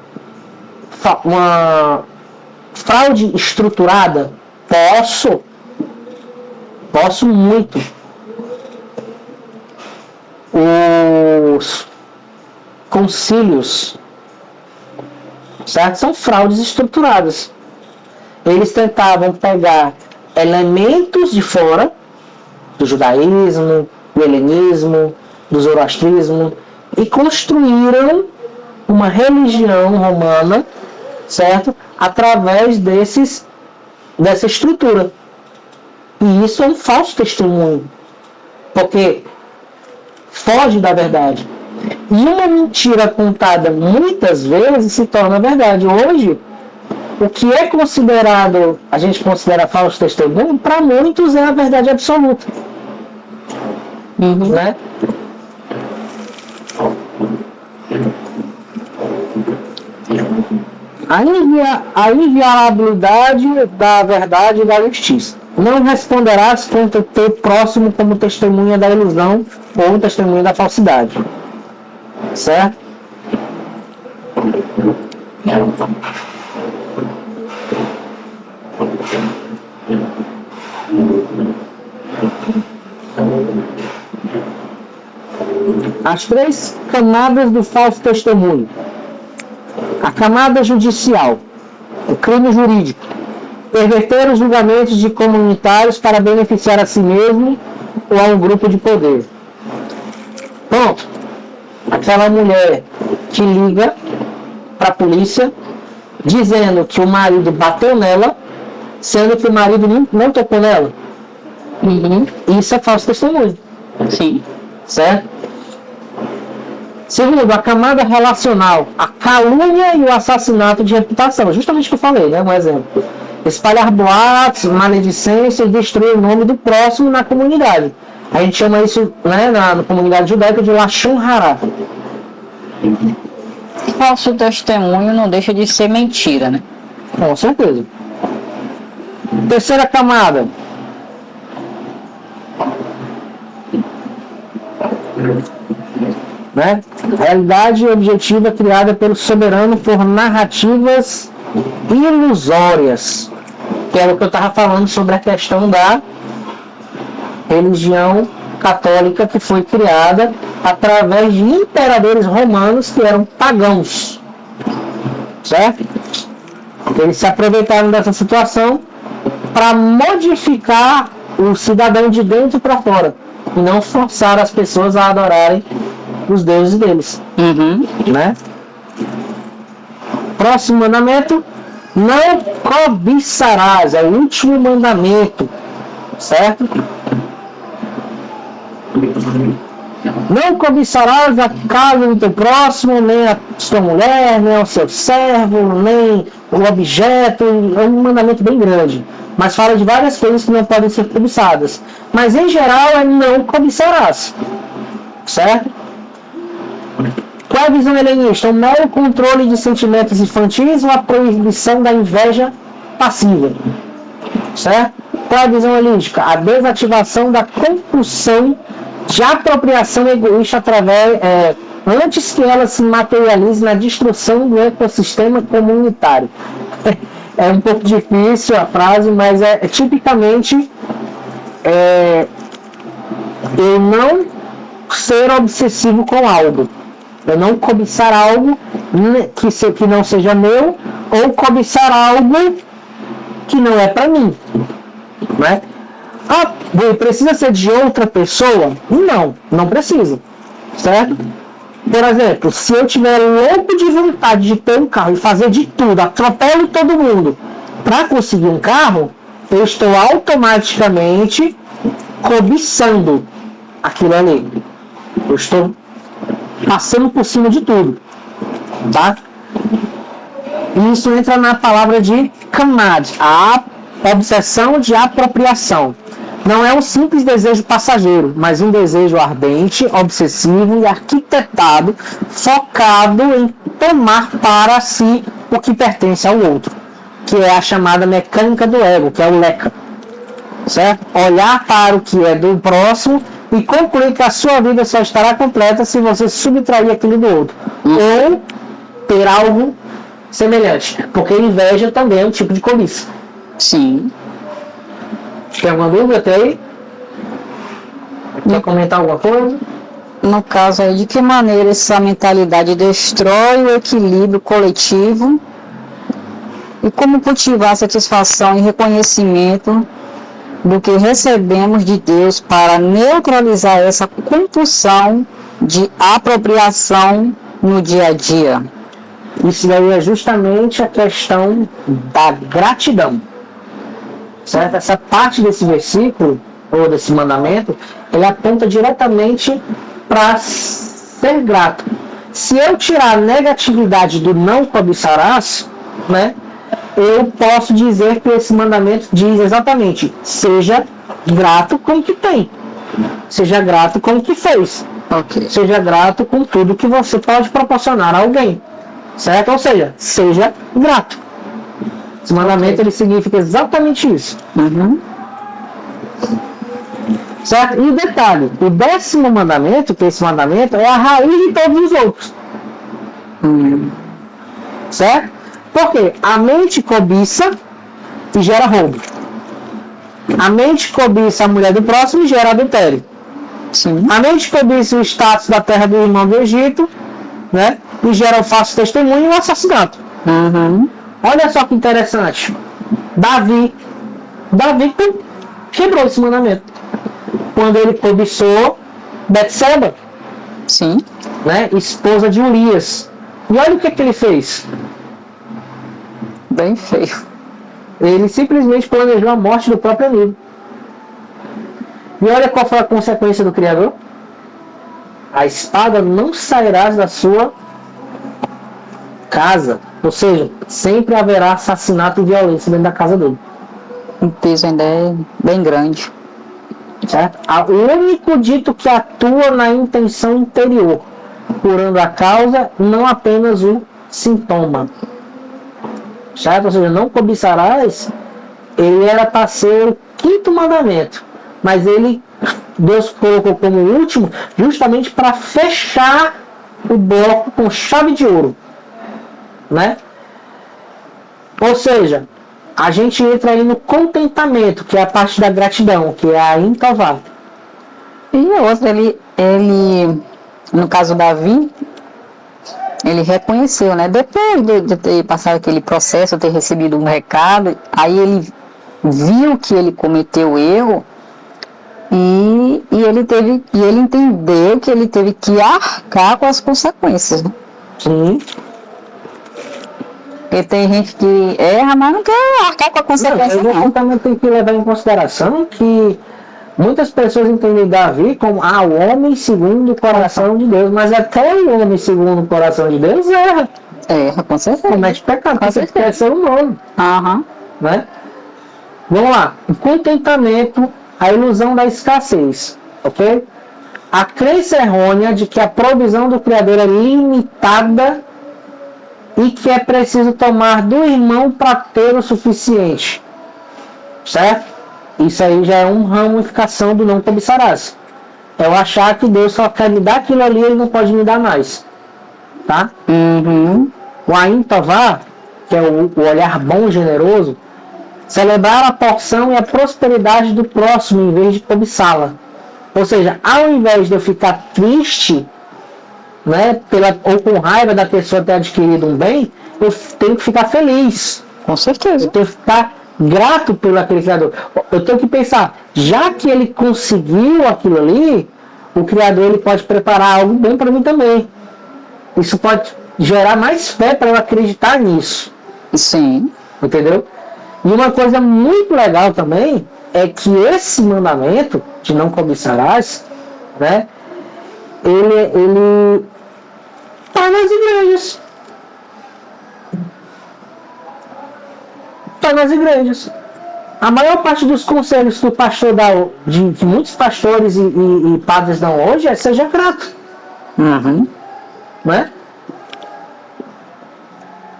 fraude estruturada? Posso muito. Os concílios, certo? São fraudes estruturadas. Eles tentavam pegar elementos de fora, do judaísmo, do helenismo, do zoroastrismo, e construíram uma religião romana, certo? Através dessa estrutura. E isso é um falso testemunho, porque foge da verdade. E uma mentira contada muitas vezes se torna verdade. Hoje, o que é considerado, a gente considera falso testemunho, para muitos é a verdade absoluta. Né? A inviolabilidade da verdade e da justiça. Não responderás contra o teu próximo como testemunha da ilusão ou testemunha da falsidade. Certo? As três camadas do falso testemunho. A camada judicial, o crime jurídico, perverter os julgamentos de comunitários para beneficiar a si mesmo ou a um grupo de poder. Pronto. Aquela mulher que liga para a polícia dizendo que o marido bateu nela, sendo que o marido não tocou nela. Isso é falso testemunho. Sim. Certo? Segundo, a camada relacional, a calúnia e o assassinato de reputação. Justamente o que eu falei, né? Um exemplo. Espalhar boatos, maledicência e destruir o nome do próximo na comunidade. A gente chama isso, né, na comunidade judaica de Lashon Hara. Falso testemunho não deixa de ser mentira, né? Com certeza. Terceira camada. Né? Realidade objetiva criada pelo soberano por narrativas ilusórias, que era o que eu estava falando sobre a questão da religião católica, que foi criada através de imperadores romanos que eram pagãos, certo? Eles se aproveitaram dessa situação para modificar o cidadão de dentro para fora e não forçar as pessoas a adorarem os deuses deles. Né? Próximo mandamento: não cobiçarás, é o último mandamento, certo? Não cobiçarás a casa do teu próximo, nem a sua mulher, nem o seu servo, nem o objeto. É um mandamento bem grande. Mas fala de várias coisas que não podem ser cobiçadas. Mas em geral é não cobiçarás. Certo? Qual é a visão helenista? O mero controle de sentimentos infantis ou a proibição da inveja passiva? Certo? Qual é a visão helênica? A desativação da compulsão de apropriação egoísta antes que ela se materialize na destruição do ecossistema comunitário. É um pouco difícil a frase, mas tipicamente eu não ser obsessivo com algo. Eu não cobiçar algo que não seja meu, ou cobiçar algo que não é para mim. Né? Precisa ser de outra pessoa? Não precisa. Certo? Por exemplo, se eu tiver louco de vontade de ter um carro e fazer de tudo, atropelo todo mundo para conseguir um carro, eu estou automaticamente cobiçando aquilo ali. Eu estou passando por cima de tudo. Tá? Isso entra na palavra de kamad, a obsessão de apropriação. Não é um simples desejo passageiro, mas um desejo ardente, obsessivo e arquitetado, focado em tomar para si o que pertence ao outro, que é a chamada mecânica do ego, que é o leca. Certo? Olhar para o que é do próximo e concluir que a sua vida só estará completa se você subtrair aquilo do outro. Ou ter algo semelhante. Porque inveja também é um tipo de cobiça. Sim. Tem alguma dúvida até aí? Quer comentar alguma coisa? No caso aí, de que maneira essa mentalidade destrói o equilíbrio coletivo e como cultivar satisfação e reconhecimento do que recebemos de Deus para neutralizar essa compulsão de apropriação no dia a dia? Isso daí é justamente a questão da gratidão. Certo? Essa parte desse versículo, ou desse mandamento, ele aponta diretamente para ser grato. Se eu tirar a negatividade do não cobiçarás, né, eu posso dizer que esse mandamento diz exatamente: seja grato com o que tem, seja grato com o que fez, seja grato com tudo que você pode proporcionar a alguém, certo? Ou seja grato. Esse mandamento ele significa exatamente isso. Certo? E o detalhe, o 10º mandamento, que esse mandamento é a raiz de todos os outros. Certo? Porque a mente cobiça e gera roubo. A mente cobiça a mulher do próximo e gera adultério. Sim. A mente cobiça o status da terra do irmão do Egito, né? E gera o falso testemunho e o assassinato. Olha só que interessante. Davi quebrou esse mandamento quando ele cobiçou Betseba, Sim. Né? Esposa de Urias. E olha o que ele fez. Bem feio. Ele simplesmente planejou a morte do próprio amigo. E olha qual foi a consequência do Criador. A espada não sairá da sua casa. Ou seja, sempre haverá assassinato e violência dentro da casa dele. O peso ainda é bem grande. Certo? O único dito que atua na intenção interior, curando a causa, não apenas o sintoma. Certo? Ou seja, não cobiçarás, ele era para ser o 5º mandamento, mas Deus colocou como último justamente para fechar o bloco com chave de ouro. Né? Ou seja, a gente entra aí no contentamento, que é a parte da gratidão, que é a intovar. E outra, ele no caso Davi, ele reconheceu, né? Depois de ter passado aquele processo, ter recebido um recado, aí ele viu que ele cometeu o erro e ele entendeu que ele teve que arcar com as consequências. Né? Sim. Porque tem gente que erra, mas não quer arcar com a consequência. Não, também tem que levar em consideração que Muitas pessoas entendem Davi como o homem segundo o coração de Deus, mas até o homem segundo o coração de Deus erra. Erra, com certeza. Comete pecado, porque você é ser humano. Né? Vamos lá. O contentamento, a ilusão da escassez. Ok? A crença errônea de que a provisão do Criador é limitada e que é preciso tomar do irmão para ter o suficiente. Certo? Isso aí já é uma ramificação do não cobiçarás. É eu achar que Deus só quer me dar aquilo ali e Ele não pode me dar mais. Tá? O Ain Tová, que é o olhar bom e generoso, celebrar a porção e a prosperidade do próximo em vez de cobiçá-la. Ou seja, ao invés de eu ficar triste, né, ou com raiva da pessoa ter adquirido um bem, eu tenho que ficar feliz. Com certeza. Eu tenho que ficar grato pelo aquele Criador. Eu tenho que pensar, já que ele conseguiu aquilo ali, o Criador ele pode preparar algo bom para mim também. Isso pode gerar mais fé para eu acreditar nisso. Sim. Entendeu? E uma coisa muito legal também é que esse mandamento de não cobiçarás, né, ele está nas igrejas. Está nas igrejas. A maior parte dos conselhos que o pastor dá, que muitos pastores e padres dão hoje, é seja grato. Né?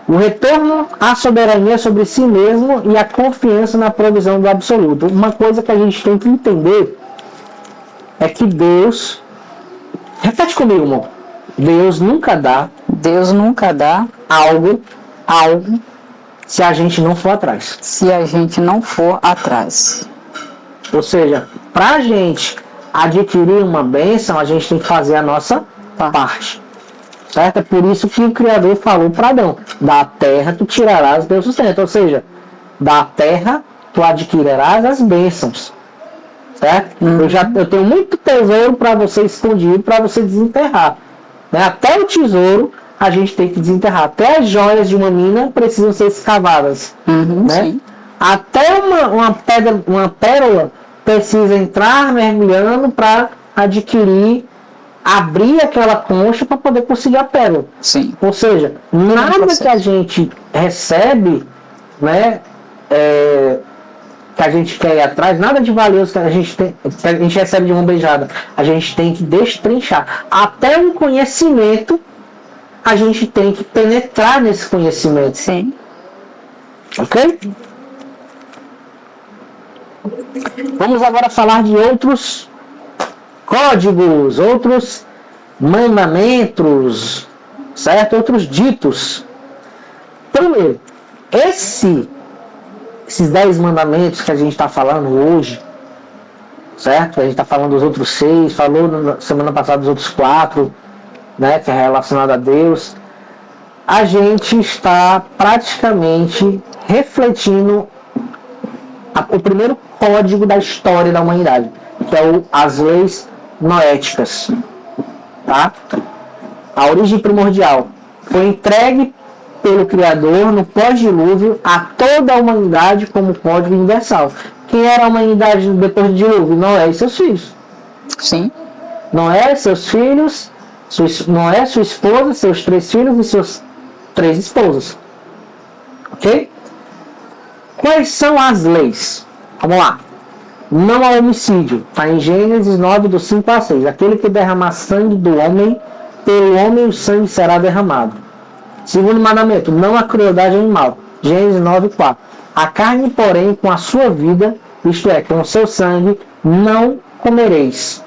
O retorno à soberania sobre si mesmo e a confiança na provisão do absoluto. Uma coisa que a gente tem que entender é que Deus, repete comigo, irmão, Deus nunca dá algo se a gente não for atrás. Se a gente não for atrás. Ou seja, para a gente adquirir uma bênção, a gente tem que fazer a nossa parte. Certo? É por isso que o Criador falou para Adão: da terra tu tirarás o teu sustento. Ou seja, da terra tu adquirirás as bênçãos. Certo? Eu tenho muito tesouro para você escondido, para você desenterrar. Né? Até o tesouro a gente tem que desenterrar. Até as joias de uma mina precisam ser escavadas. Né? Sim. Até uma pérola precisa entrar mergulhando para abrir aquela concha para poder conseguir a pérola. Sim. Ou seja, nada que a gente recebe, né, que a gente quer ir atrás, nada de valioso que a gente recebe de mão beijada, a gente tem que destrinchar. Até um conhecimento, a gente tem que penetrar nesse conhecimento. Sim. Ok? Vamos agora falar de outros códigos, outros mandamentos, certo? Outros ditos. Primeiro, esses 10 mandamentos que a gente está falando hoje, certo? A gente está falando dos outros 6, falou na semana passada dos outros 4, né, que é relacionado a Deus. A gente está praticamente refletindo o primeiro código da história da humanidade, que é as leis noéticas. Tá? A origem primordial foi entregue pelo Criador no pós-dilúvio a toda a humanidade como código universal. Quem era a humanidade depois do dilúvio? Noé e seus filhos. Sim. Noé, seus filhos, Noé, sua esposa, seus 3 filhos e suas 3 esposas. Ok? Quais são as leis? Vamos lá. Não há homicídio. Está em Gênesis 9, do 5 a 6. Aquele que derramar sangue do homem, pelo homem o sangue será derramado. Segundo mandamento, não há crueldade animal. Gênesis 9, 4. A carne, porém, com a sua vida, isto é, com o seu sangue, não comereis.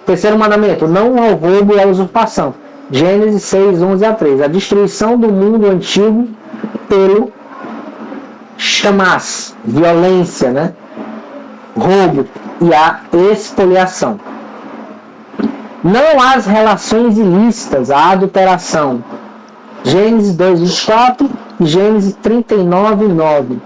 Terceiro mandamento, não ao roubo e à usurpação. Gênesis 6, 11 a 13. A destruição do mundo antigo pelo chamás, violência, né? Roubo e a expoliação. Não há as relações ilícitas, a adulteração. Gênesis 2, 24 e Gênesis 39, 9.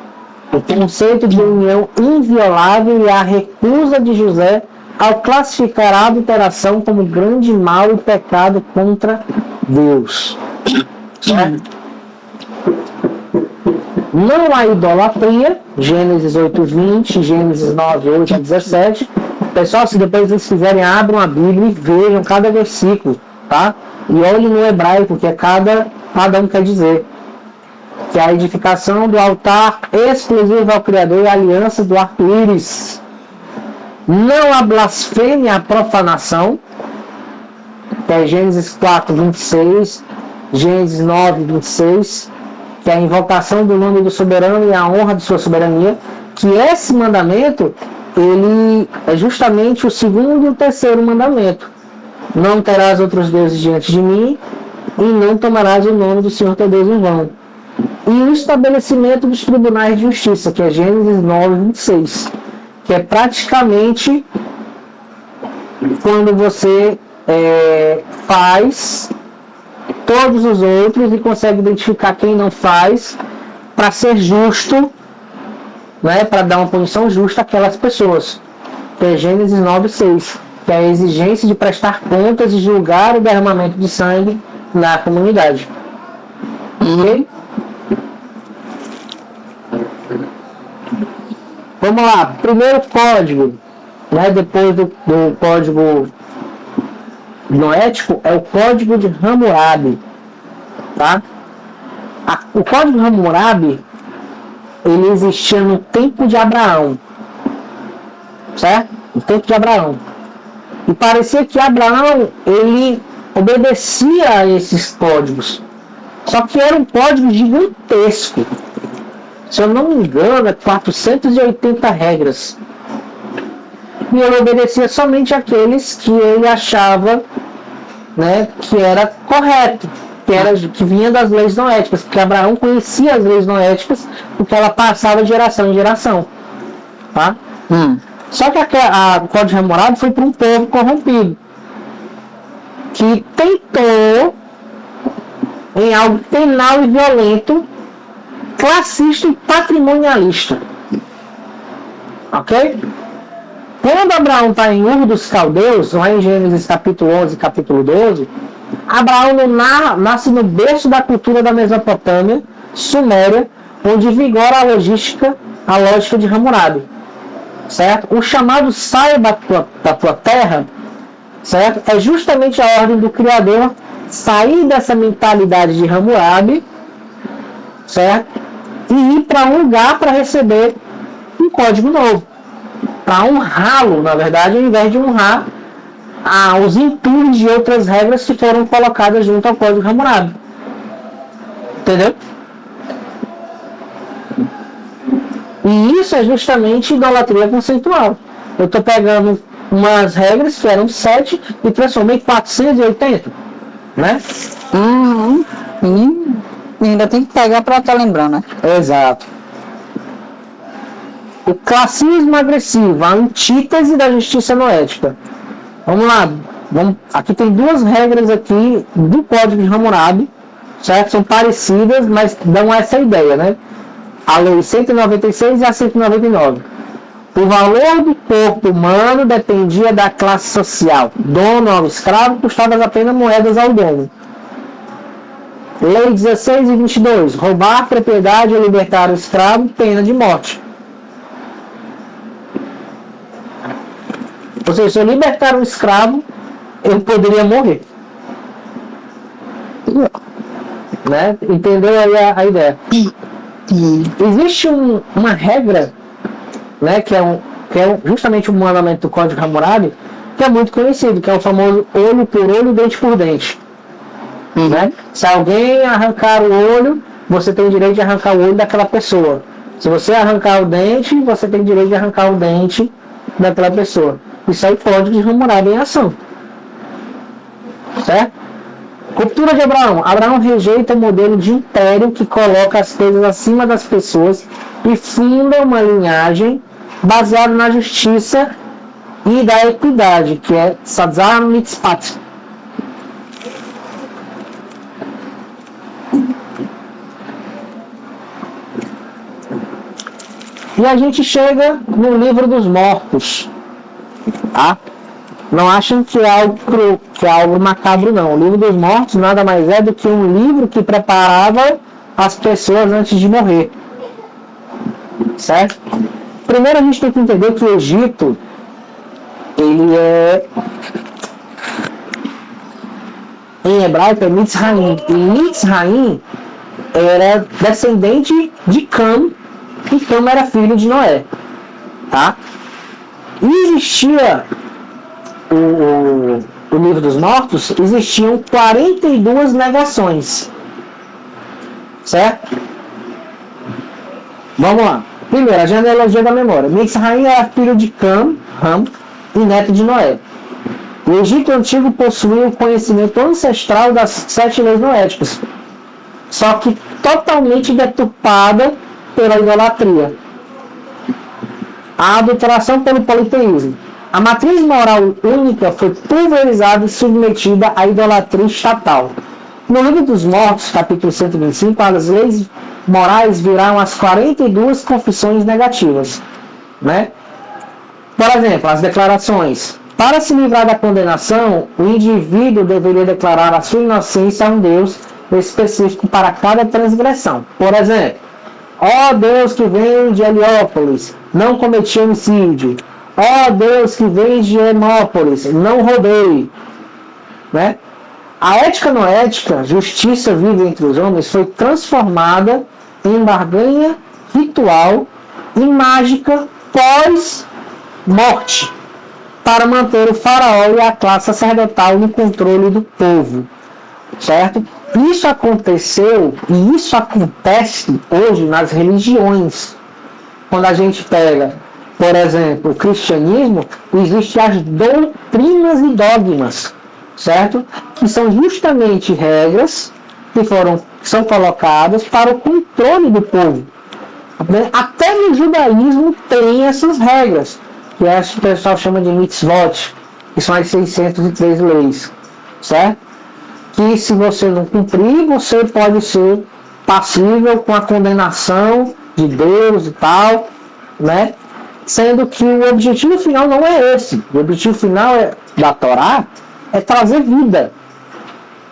O conceito de união inviolável e a recusa de José ao classificar a adulteração como grande mal e pecado contra Deus. Não há idolatria, Gênesis 8:20, Gênesis 9:8-17. Pessoal, se depois vocês quiserem, abram a Bíblia e vejam cada versículo, tá? E olhem no hebraico, que é cada um quer dizer. Que é a edificação do altar exclusivo ao Criador e a aliança do arco-íris. Não há blasfêmia, a profanação, que é Gênesis 4:26, Gênesis 9:26, que é a invocação do nome do soberano e a honra de sua soberania, que esse mandamento, ele é justamente o segundo e o terceiro mandamento. Não terás outros deuses diante de mim, e não tomarás o nome do Senhor teu Deus em vão. E o estabelecimento dos tribunais de justiça, que é Gênesis 9:26, que é praticamente quando você faz todos os outros e consegue identificar quem não faz, para ser justo, né, para dar uma punição justa àquelas pessoas. Que é Gênesis 9:6, que é a exigência de prestar contas e julgar o derramamento de sangue na comunidade. Ok? Vamos lá, primeiro código, né, depois do código noético, é o código de Hammurabi, tá? O código de Hammurabi, ele existia no tempo de Abraão, certo? No tempo de Abraão. E parecia que Abraão, ele obedecia a esses códigos, só que era um código gigantesco. Se eu não me engano, é 480 regras. E ele obedecia somente àqueles que ele achava, né, que era correto, que vinha das leis noéticas, porque Abraão conhecia as leis noéticas, porque ela passava de geração em geração. Tá? Só que o Código de Hammurabi foi para um povo corrompido, que tentou, em algo penal e violento, classista e patrimonialista. Ok? Quando Abraão está em Ur dos Caldeus, lá em Gênesis capítulo 11 e capítulo 12, Abraão nasce no berço da cultura da Mesopotâmia, Suméria, onde vigora a lógica de Hammurabi. Certo? O chamado saia da tua terra, certo? É justamente a ordem do Criador sair dessa mentalidade de Hammurabi, certo? E ir para um lugar para receber um código novo, para honrá-lo, na verdade, ao invés de honrar os entulhos de outras regras que foram colocadas junto ao código Hammurabi. Entendeu? E isso é justamente idolatria conceitual. Eu estou pegando umas regras que eram 7 e transformei em 480, né? E ainda tem que pegar para estar lembrando, né? Exato. O classismo agressivo, a antítese da justiça noética. Vamos lá. Aqui tem duas regras aqui do Código de Hammurabi, certo? São parecidas, mas dão essa ideia, né? A lei 196 e a 199. O valor do corpo humano dependia da classe social. Dono ao escravo custava apenas moedas ao dono. Lei 16 e 22. Roubar propriedade ou libertar o escravo, pena de morte. Ou seja, se eu libertar um escravo, eu poderia morrer. Né? Entendeu aí a ideia? Existe uma regra, né, que é justamente o mandamento do Código Hammurabi, que é muito conhecido, que é o famoso olho por olho, dente por dente. Né? Se alguém arrancar o olho, você tem o direito de arrancar o olho daquela pessoa. Se você arrancar o dente, você tem o direito de arrancar o dente daquela pessoa. Isso é o Código de Hammurabi em ação. Certo? Cultura de Abraão. Abraão rejeita o modelo de império que coloca as coisas acima das pessoas e funda uma linhagem baseada na justiça e da equidade, que é Sadzar Mitzpat. E a gente chega no livro dos mortos. Tá? Não achem que é algo macabro, não. O livro dos mortos nada mais é do que um livro que preparava as pessoas antes de morrer. certo? Primeiro a gente tem que entender que o Egito, ele é, em hebraico é Mitzraim, e Mitzraim era descendente de Cam, e Cam era filho de Noé, tá? E existia o livro dos mortos, existiam 42 negações, certo? Vamos lá. Primeiro, a genealogia da memória. Mitzraim era filho de Cam, Ham, e neto de Noé. O Egito Antigo possuía o conhecimento ancestral das 7 leis noéticas, só que totalmente deturpada pela idolatria. A adulteração pelo politeísmo. A matriz moral única foi pulverizada e submetida à idolatria estatal. No livro dos mortos, capítulo 125, as leis morais viraram as 42 confissões negativas, né? Por exemplo, as declarações. Para se livrar da condenação, o indivíduo deveria declarar a sua inocência a um Deus específico para cada transgressão. Por exemplo, ó Deus que vem de Heliópolis, não cometi homicídio. Ó Deus que vem de Hemópolis, não roubei. Né? A ética noética, justiça viva entre os homens, foi transformada em barganha ritual e mágica pós-morte, para manter o faraó e a classe sacerdotal no controle do povo, certo? Isso aconteceu e isso acontece hoje nas religiões. Quando a gente pega, por exemplo, o cristianismo, existem as doutrinas e dogmas, certo? Que são justamente regras que são colocadas para o controle do povo. Até no judaísmo tem essas regras, que é o que o pessoal chama de mitzvot, que são as 603 leis, certo? Que se você não cumprir, você pode ser passível com a condenação de Deus e tal, né? Sendo que o objetivo final não é esse. O objetivo final da Torá é trazer vida,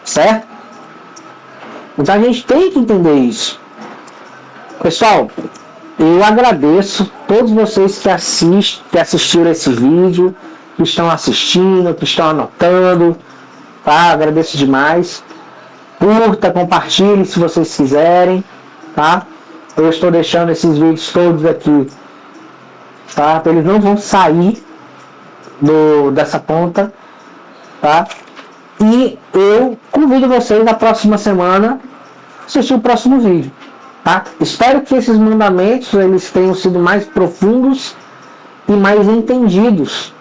certo? Então a gente tem que entender isso. Pessoal, eu agradeço todos vocês que assistiram esse vídeo, que estão assistindo, que estão anotando, tá? Agradeço demais. Curta, compartilhe se vocês quiserem, tá? Eu estou deixando esses vídeos todos aqui, tá? Eles não vão sair dessa ponta, tá? E eu convido vocês na próxima semana a assistir o próximo vídeo. Tá? Espero que esses mandamentos eles tenham sido mais profundos e mais entendidos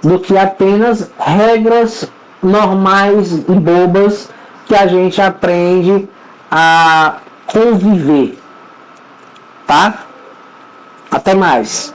do que apenas regras normais e bobas que a gente aprende a conviver. Tá? Até mais.